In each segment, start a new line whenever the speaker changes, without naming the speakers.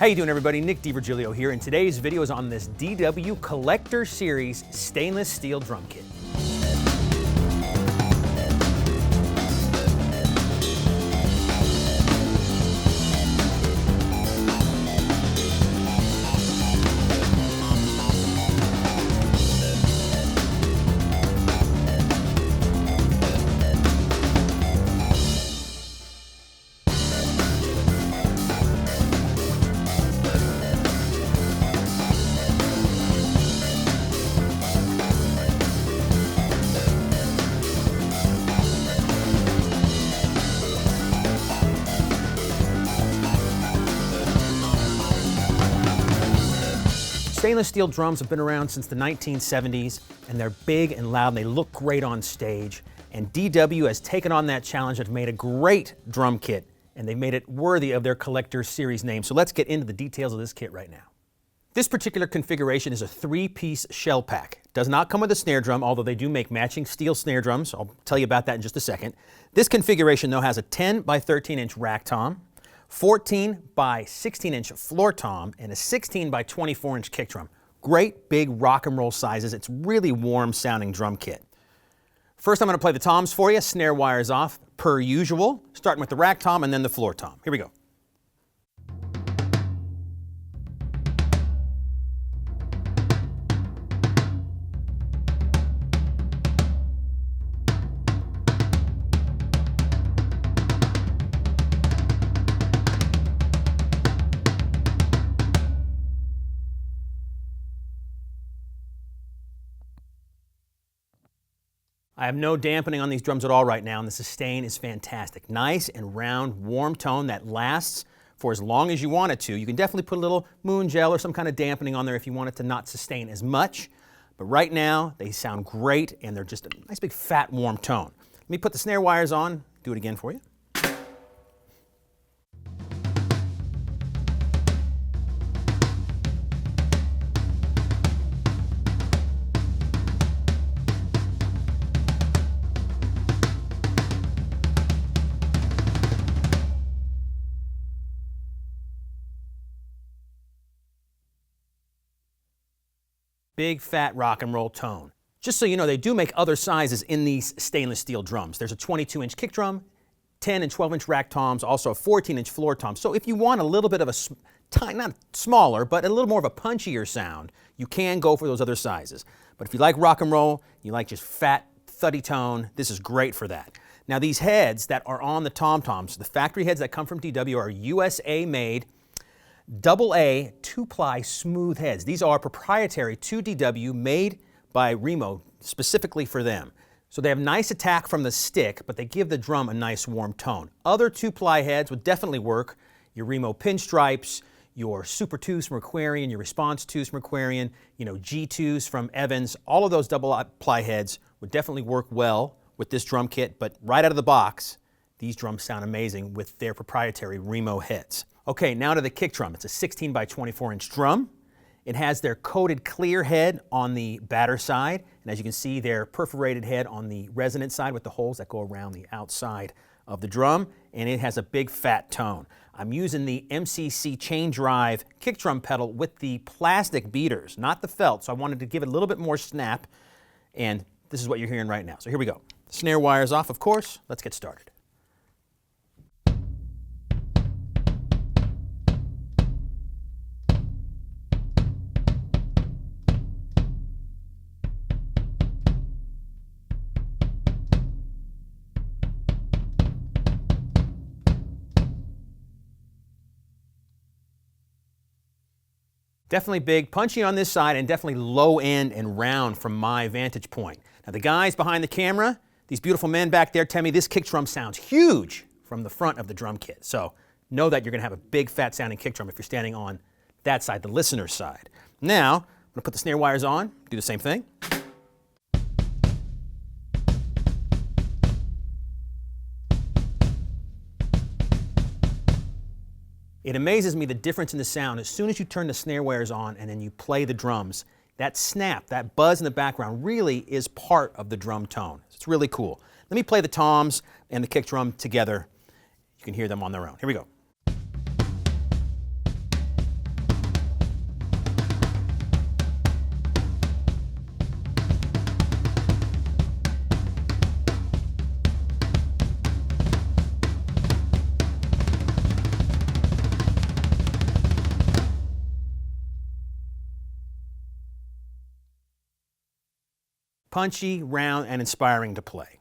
How you doing, everybody? Nick DiVirgilio here, and today's video is on this DW Collector Series stainless steel drum kit. Stainless steel drums have been around since the 1970s, and they're big and loud, and they look great on stage. And DW has taken on that challenge and made a great drum kit, and they've made it worthy of their Collector Series name. So let's get into the details of this kit right now. This particular configuration is a 3-piece shell pack. It does not come with a snare drum, although they do make matching steel snare drums. I'll tell you about that in just a second. This configuration, though, has a 10 by 13-inch rack tom, 14 by 16-inch floor tom, and a 16 by 24-inch kick drum. Great big rock and roll sizes. It's really warm sounding drum kit. First, I'm going to play the toms for you. Snare wires off per usual, starting with the rack tom and then the floor tom. Here we go. I have no dampening on these drums at all right now, and the sustain is fantastic. Nice and round, warm tone that lasts for as long as you want it to. You can definitely put a little moon gel or some kind of dampening on there if you want it to not sustain as much. But right now, they sound great, and they're just a nice big fat warm tone. Let me put the snare wires on, do it again for you. Big, fat rock and roll tone. Just so you know, they do make other sizes in these stainless steel drums. There's a 22-inch kick drum, 10 and 12-inch rack toms, also a 14-inch floor tom. So if you want a little bit of a, not smaller, but a little more of a punchier sound, you can go for those other sizes. But if you like rock and roll, you like just fat, thuddy tone, this is great for that. Now these heads that are on the tom-toms, the factory heads that come from DW are USA made, AA 2-ply smooth heads. These are proprietary to DW, made by Remo specifically for them. So they have nice attack from the stick, but they give the drum a nice warm tone. Other 2-ply heads would definitely work. Your Remo pinstripes, your Super 2s from Aquarian, your Response 2s from Aquarian, G2s from Evans. All of those double-ply heads would definitely work well with this drum kit, but right out of the box, these drums sound amazing with their proprietary Remo heads. Okay, now to the kick drum. It's a 16 by 24-inch drum. It has their coated clear head on the batter side, and as you can see, their perforated head on the resonant side with the holes that go around the outside of the drum, and it has a big fat tone. I'm using the MCC chain drive kick drum pedal with the plastic beaters, not the felt, so I wanted to give it a little bit more snap, and this is what you're hearing right now. So here we go. Snare wires off, of course. Let's get started. Definitely big, punchy on this side, and definitely low end and round from my vantage point. Now the guys behind the camera, these beautiful men back there, tell me this kick drum sounds huge from the front of the drum kit. So know that you're gonna have a big fat sounding kick drum if you're standing on that side, the listener's side. Now, I'm gonna put the snare wires on, do the same thing. It amazes me the difference in the sound. As soon as you turn the snare wires on and then you play the drums, that snap, that buzz in the background really is part of the drum tone. It's really cool. Let me play the toms and the kick drum together. You can hear them on their own. Here we go. Punchy, round, and inspiring to play.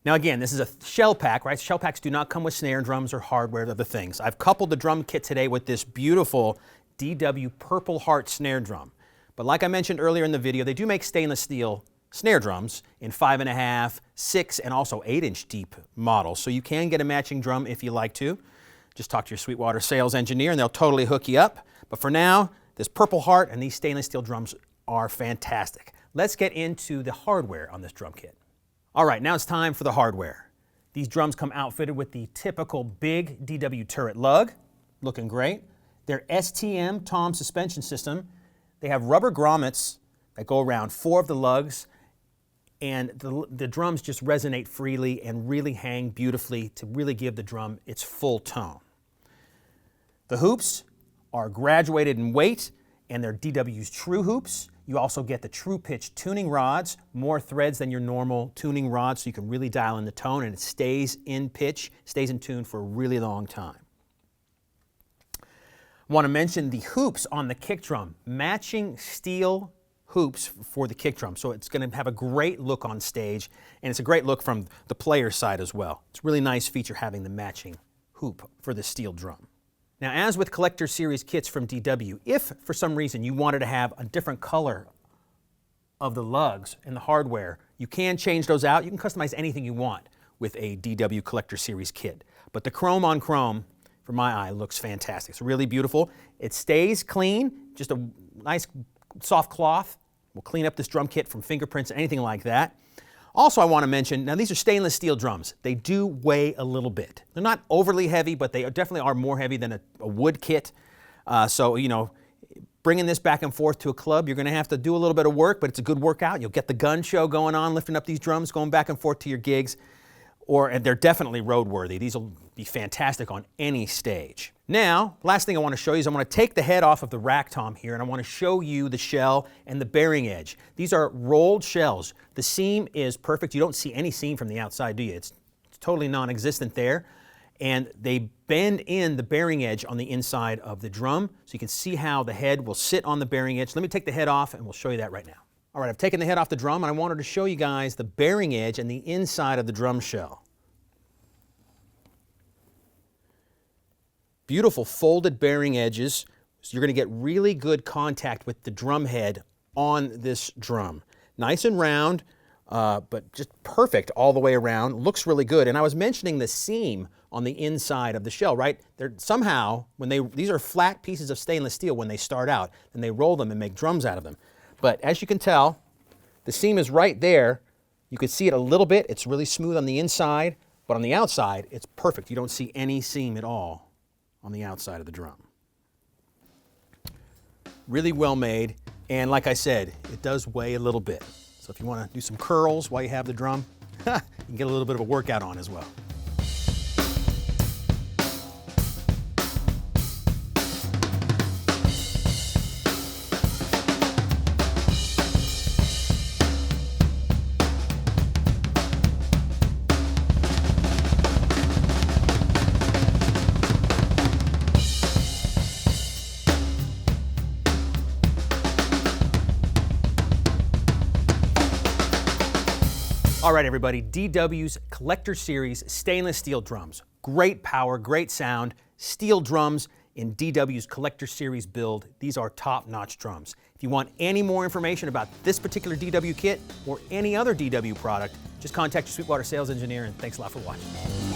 Now again, this is a shell pack, right? Shell packs do not come with snare drums or hardware, other things. I've coupled the drum kit today with this beautiful DW Purple Heart snare drum. But like I mentioned earlier in the video, they do make stainless steel snare drums in 5.5, 6, and also 8-inch deep models. So you can get a matching drum if you like to. Just talk to your Sweetwater sales engineer and they'll totally hook you up. But for now, this Purple Heart and these stainless steel drums are fantastic. Let's get into the hardware on this drum kit. All right, now it's time for the hardware. These drums come outfitted with the typical big DW turret lug, looking great. Their STM tom suspension system. They have rubber grommets that go around 4 of the lugs, and the drums just resonate freely and really hang beautifully to really give the drum its full tone. The hoops are graduated in weight, and they're DW's true hoops. You also get the true pitch tuning rods, more threads than your normal tuning rods, so you can really dial in the tone, and it stays in pitch, stays in tune for a really long time. I want to mention the hoops on the kick drum, matching steel hoops for the kick drum. So it's going to have a great look on stage, and it's a great look from the player's side as well. It's a really nice feature having the matching hoop for the steel drum. Now, as with collector series kits from DW, if for some reason you wanted to have a different color of the lugs and the hardware, you can change those out. You can customize anything you want with a DW collector series kit. But the chrome on chrome, for my eye, looks fantastic. It's really beautiful. It stays clean, just a nice soft cloth. Will clean up this drum kit from fingerprints, anything like that. Also, I want to mention, now these are stainless steel drums. They do weigh a little bit. They're not overly heavy, but they definitely are more heavy than a wood kit. So, you know, bringing this back and forth to a club, you're going to have to do a little bit of work, but it's a good workout. You'll get the gun show going on, lifting up these drums, going back and forth to your gigs. And they're definitely roadworthy. These will be fantastic on any stage. Now, last thing I want to show you is I want to take the head off of the rack tom here, and I want to show you the shell and the bearing edge. These are rolled shells. The seam is perfect. You don't see any seam from the outside, do you? It's totally non-existent there. And they bend in the bearing edge on the inside of the drum, so you can see how the head will sit on the bearing edge. Let me take the head off, and we'll show you that right now. All right, I've taken the head off the drum, and I wanted to show you guys the bearing edge and the inside of the drum shell. Beautiful folded bearing edges, so you're going to get really good contact with the drum head on this drum. Nice and round, but just perfect all the way around. Looks really good. And I was mentioning the seam on the inside of the shell, right? They're somehow, these are flat pieces of stainless steel when they start out, and they roll them and make drums out of them. But as you can tell, the seam is right there. You can see it a little bit. It's really smooth on the inside, but on the outside, it's perfect. You don't see any seam at all on the outside of the drum. Really well made, and like I said, it does weigh a little bit. So if you want to do some curls while you have the drum, you can get a little bit of a workout on as well. All right, everybody, DW's Collector Series stainless steel drums. Great power, great sound, steel drums in DW's Collector Series build. These are top-notch drums. If you want any more information about this particular DW kit or any other DW product, just contact your Sweetwater sales engineer, and thanks a lot for watching.